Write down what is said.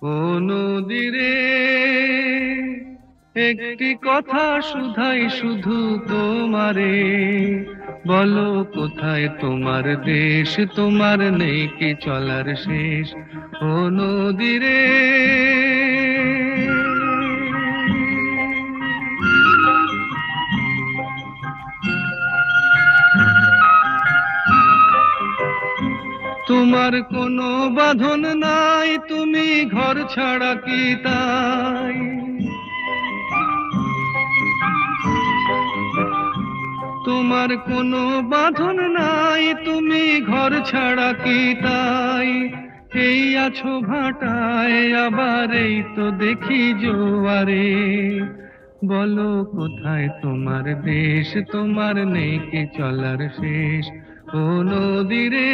ও নদীরে একটি কথা শুধাই শুধু তোমারে, বলো কোথায় তোমার দেশ, তোমার নেই কি চলার শেষ। ও নদীরে তোমার কোনো বাঁধন নাই, তুমি ঘর ছাড়া কি তাই। তোমার কোনো বাঁধন নাই, তুমি ঘর ছাড়া কি তাই। এই আছো ভাটায়, আবার এই তো দেখি জোয়ারে, বলো কোথায় তোমার দেশ, তোমার নেই কি চলার শেষ। ও নদীরে